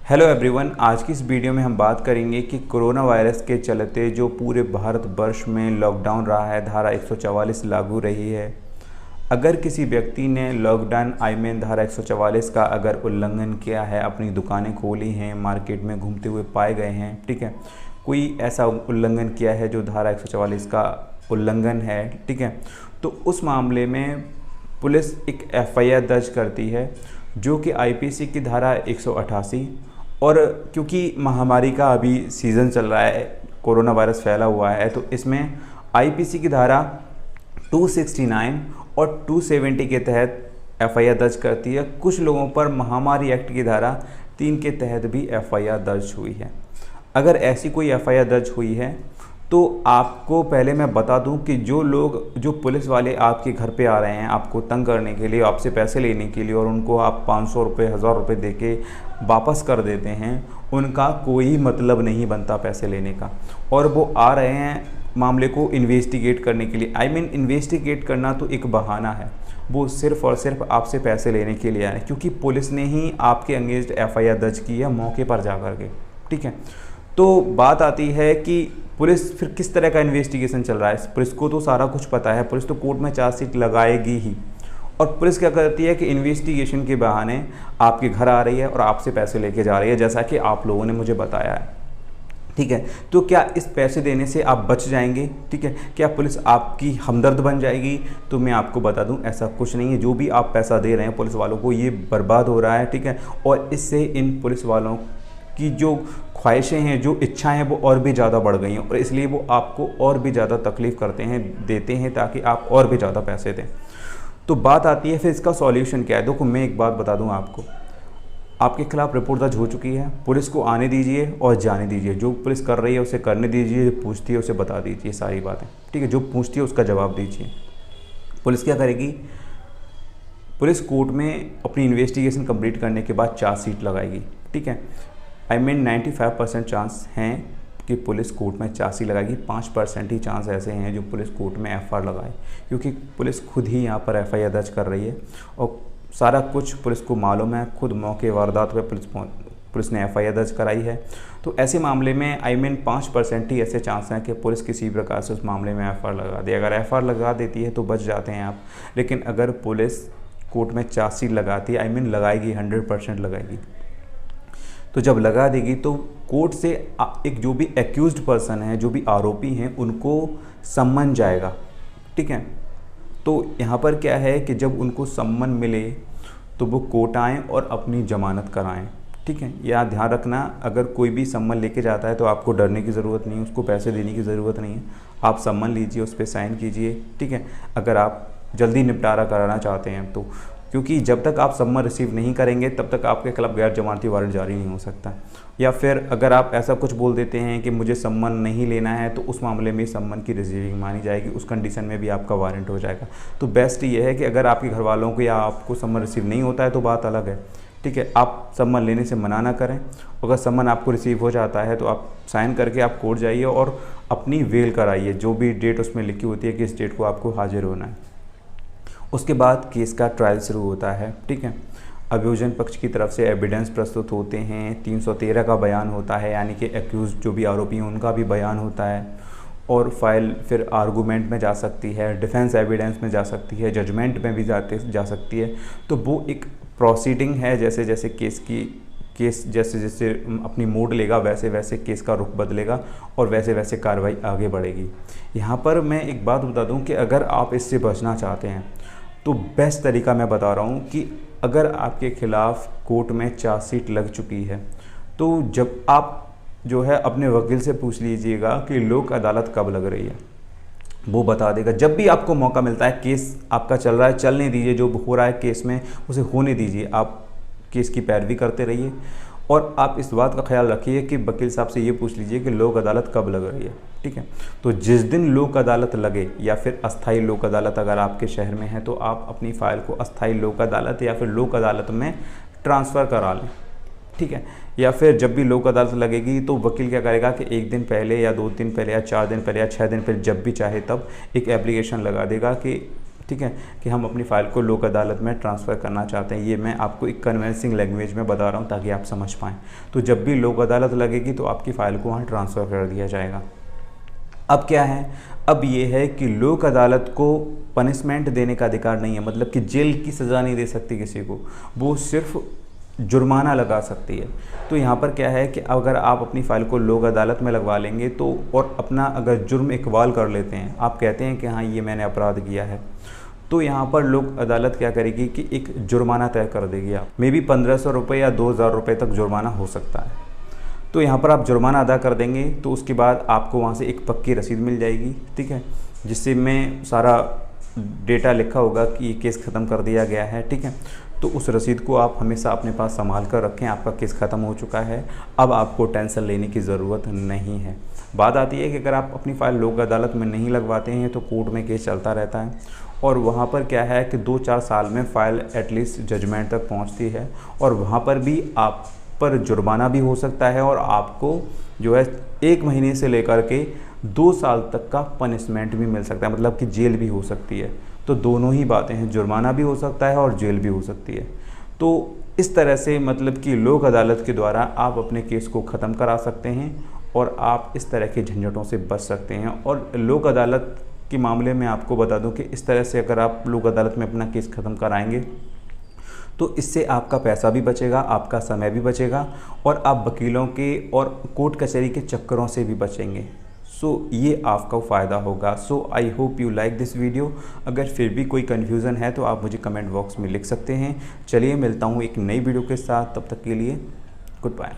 Hello everyone, आज की इस वीडियो में हम बात करेंगे कि कोरोना वायरस के चलते जो पूरे भारतवर्ष में लॉकडाउन रहा है, धारा 144 लागू रही है। अगर किसी व्यक्ति ने लॉकडाउन धारा 144 का अगर उल्लंघन किया है, अपनी दुकानें खोली हैं, मार्केट में घूमते हुए पाए गए हैं, ठीक है, कोई ऐसा उल्लंघन किया है जो धारा 144 का उल्लंघन है, ठीक है, तो उस मामले में पुलिस एक एफआईआर दर्ज करती है जो कि आईपीसी की धारा 188। और क्योंकि महामारी का अभी सीज़न चल रहा है, कोरोना वायरस फैला हुआ है, तो इसमें आईपीसी की धारा 269 और 270 के तहत एफआईआर दर्ज करती है। कुछ लोगों पर महामारी एक्ट की धारा 3 के तहत भी एफआईआर दर्ज हुई है। अगर ऐसी कोई एफआईआर दर्ज हुई है तो आपको पहले मैं बता दूं कि जो पुलिस वाले आपके घर पे आ रहे हैं आपको तंग करने के लिए, आपसे पैसे लेने के लिए, और उनको आप 500 रुपये 1000 रुपये दे के वापस कर देते हैं, उनका कोई मतलब नहीं बनता पैसे लेने का। और वो आ रहे हैं मामले को इन्वेस्टिगेट करने के लिए। इन्वेस्टिगेट करना तो एक बहाना है, वो सिर्फ़ और सिर्फ आपसे पैसे लेने के लिए आए, क्योंकि पुलिस ने ही आपके अगेंस्ट एफआईआर दर्ज की है मौके पर जा कर के, ठीक है। तो बात आती है कि पुलिस फिर किस तरह का इन्वेस्टिगेशन चल रहा है। पुलिस को तो सारा कुछ पता है, पुलिस तो कोर्ट में चार्जशीट लगाएगी ही। और पुलिस क्या करती है कि इन्वेस्टिगेशन के बहाने आपके घर आ रही है और आपसे पैसे लेके जा रही है, जैसा कि आप लोगों ने मुझे बताया है, ठीक है। तो क्या इस पैसे देने से आप बच जाएंगे, ठीक है? क्या पुलिस आपकी हमदर्द बन जाएगी? तो मैं आपको बता दूं, ऐसा कुछ नहीं है। जो भी आप पैसा दे रहे हैं पुलिस वालों को, ये बर्बाद हो रहा है, ठीक है। और इससे इन पुलिस वालों की जो ख्वाहिशें हैं, जो इच्छाएं हैं, वो और भी ज़्यादा बढ़ गई हैं, और इसलिए वो आपको और भी ज़्यादा तकलीफ़ करते हैं, देते हैं, ताकि आप और भी ज़्यादा पैसे दें। तो बात आती है फिर इसका सॉल्यूशन क्या है। देखो, मैं एक बात बता दूं आपको, आपके खिलाफ रिपोर्ट दर्ज हो चुकी है, पुलिस को आने दीजिए और जाने दीजिए। जो पुलिस कर रही है उसे करने दीजिए, जो पूछती है उसे बता दीजिए सारी बातें, ठीक है। जो पूछती है उसका जवाब दीजिए। पुलिस क्या करेगी? पुलिस कोर्ट में अपनी इन्वेस्टिगेशन कंप्लीट करने के बाद चार्जशीट लगाएगी, ठीक है। 95% चांस हैं कि पुलिस कोर्ट में चार्जशीट लगाएगी। 5% ही चांस ऐसे हैं जो पुलिस कोर्ट में एफआईआर लगाए, क्योंकि पुलिस खुद ही यहाँ पर एफआईआर दर्ज कर रही है और सारा कुछ पुलिस को मालूम है। खुद मौके वारदात पे पुलिस ने एफआईआर दर्ज कराई है। तो ऐसे मामले में 5% ही ऐसे चांस हैं कि पुलिस किसी प्रकार से उस मामले में एफआईआर लगा दे। अगर एफआईआर लगा देती है तो बच जाते हैं आप, लेकिन अगर पुलिस कोर्ट में चार्जशीट लगाती है, लगाएगी, 100% लगाएगी। तो जब लगा देगी तो कोर्ट से एक जो भी एक्यूज्ड पर्सन है, जो भी आरोपी हैं, उनको सम्मन जाएगा, ठीक है। तो यहाँ पर क्या है कि जब उनको सम्मन मिले तो वो कोर्ट आएँ और अपनी जमानत कराएं, ठीक है। यह ध्यान रखना, अगर कोई भी सम्मन लेके जाता है तो आपको डरने की ज़रूरत नहीं है, उसको पैसे देने की ज़रूरत नहीं है। आप सम्मन लीजिए, उस पर साइन कीजिए, ठीक है, अगर आप जल्दी निपटारा कराना चाहते हैं तो। क्योंकि जब तक आप सम्मन रिसीव नहीं करेंगे तब तक आपके खिलाफ गैर जमानती वारंट जारी नहीं हो सकता। या फिर अगर आप ऐसा कुछ बोल देते हैं कि मुझे सम्मन नहीं लेना है, तो उस मामले में सम्मन की रिसीविंग मानी जाएगी, उस कंडीशन में भी आपका वारंट हो जाएगा। तो बेस्ट ये है कि अगर आपके घर वालों को या आपको सम्मन रिसीव नहीं होता है तो बात अलग है, ठीक है। आप सम्मन लेने से मना ना करें। अगर सम्मन आपको रिसीव हो जाता है तो आप साइन करके आप कोर्ट जाइए और अपनी वेल कराइए, जो भी डेट उसमें लिखी होती है कि इस डेट को आपको हाजिर होना है। उसके बाद केस का ट्रायल शुरू होता है, ठीक है। अभियोजन पक्ष की तरफ से एविडेंस प्रस्तुत होते हैं, 313 का बयान होता है, यानी कि एक्यूज जो भी आरोपी हैं उनका भी बयान होता है, और फाइल फिर आर्गूमेंट में जा सकती है, डिफेंस एविडेंस में जा सकती है, जजमेंट में भी जा सकती है। तो वो एक प्रोसीडिंग है, जैसे जैसे केस जैसे जैसे अपनी मोड लेगा वैसे वैसे केस का रुख बदलेगा और वैसे वैसे कार्रवाई आगे बढ़ेगी। यहाँ पर मैं एक बात बता दूँ कि अगर आप इससे बचना चाहते हैं तो बेस्ट तरीका मैं बता रहा हूँ कि अगर आपके खिलाफ़ कोर्ट में चार्जशीट लग चुकी है तो जब आप जो है अपने वकील से पूछ लीजिएगा कि लोक अदालत कब लग रही है, वो बता देगा। जब भी आपको मौका मिलता है, केस आपका चल रहा है, चलने दीजिए, जो हो रहा है केस में उसे होने दीजिए, आप केस की पैरवी करते रहिए। और आप इस बात का ख्याल रखिए कि वकील साहब से ये पूछ लीजिए कि लोक अदालत कब लग रही है, ठीक है। तो जिस दिन लोक अदालत लगे, या फिर अस्थाई लोक अदालत अगर आपके शहर में है तो आप अपनी फ़ाइल को अस्थाई लोक अदालत या फिर लोक अदालत में ट्रांसफ़र करा लें, ठीक है। या फिर जब भी लोक अदालत लगेगी तो वकील क्या करेगा कि 1 दिन पहले या 2 दिन पहले या 4 दिन पहले या 6 दिन पहले, जब भी चाहे तब एक एप्लीकेशन लगा देगा कि, ठीक है, कि हम अपनी फ़ाइल को लोक अदालत में ट्रांसफ़र करना चाहते हैं। ये मैं आपको एक कन्विंसिंग लैंग्वेज में बता रहा हूँ ताकि आप समझ पाएँ। तो जब भी लोक अदालत लगेगी तो आपकी फ़ाइल को वहाँ ट्रांसफ़र कर दिया जाएगा। अब क्या है, अब ये है कि लोक अदालत को पनिशमेंट देने का अधिकार नहीं है, मतलब कि जेल की सज़ा नहीं दे सकती किसी को, वो सिर्फ जुर्माना लगा सकती है। तो यहाँ पर क्या है कि अगर आप अपनी फ़ाइल को लोक अदालत में लगवा लेंगे तो और अपना अगर जुर्म इकबाल कर लेते हैं, आप कहते हैं कि हाँ ये मैंने अपराध किया है, तो यहाँ पर लोक अदालत क्या करेगी कि एक जुर्माना तय कर देगी। आप मे बी 1500 रुपये या 2000 रुपये तक जुर्माना हो सकता है। तो यहाँ पर आप जुर्माना अदा कर देंगे तो उसके बाद आपको वहाँ से एक पक्की रसीद मिल जाएगी, ठीक है, जिससे में सारा डेटा लिखा होगा कि ये केस ख़त्म कर दिया गया है, ठीक है। तो उस रसीद को आप हमेशा अपने पास संभाल कर रखें, आपका केस ख़त्म हो चुका है, अब आपको टेंशन लेने की ज़रूरत नहीं है। बात आती है कि अगर आप अपनी फ़ाइल लोक अदालत में नहीं लगवाते हैं तो कोर्ट में केस चलता रहता है और वहाँ पर क्या है कि 2-4 साल में फ़ाइल एटलीस्ट जजमेंट तक पहुँचती है और वहाँ पर भी आप पर जुर्माना भी हो सकता है और आपको जो है 1 महीने से लेकर के 2 साल तक का पनिशमेंट भी मिल सकता है, मतलब कि जेल भी हो सकती है। तो दोनों ही बातें हैं, जुर्माना भी हो सकता है और जेल भी हो सकती है। तो इस तरह से मतलब कि लोक अदालत के द्वारा आप अपने केस को ख़त्म करा सकते हैं और आप इस तरह के झंझटों से बच सकते हैं। और लोक अदालत के मामले में आपको बता दूं कि इस तरह से अगर आप लोक अदालत में अपना केस ख़त्म कराएंगे तो इससे आपका पैसा भी बचेगा, आपका समय भी बचेगा और आप वकीलों के और कोर्ट कचहरी के चक्करों से भी बचेंगे। सो ये आपका फ़ायदा होगा। So I hope you like this video. अगर फिर भी कोई कन्फ्यूज़न है तो आप मुझे कमेंट बॉक्स में लिख सकते हैं। चलिए मिलता हूँ एक नई वीडियो के साथ, तब तक के लिए गुड बाय।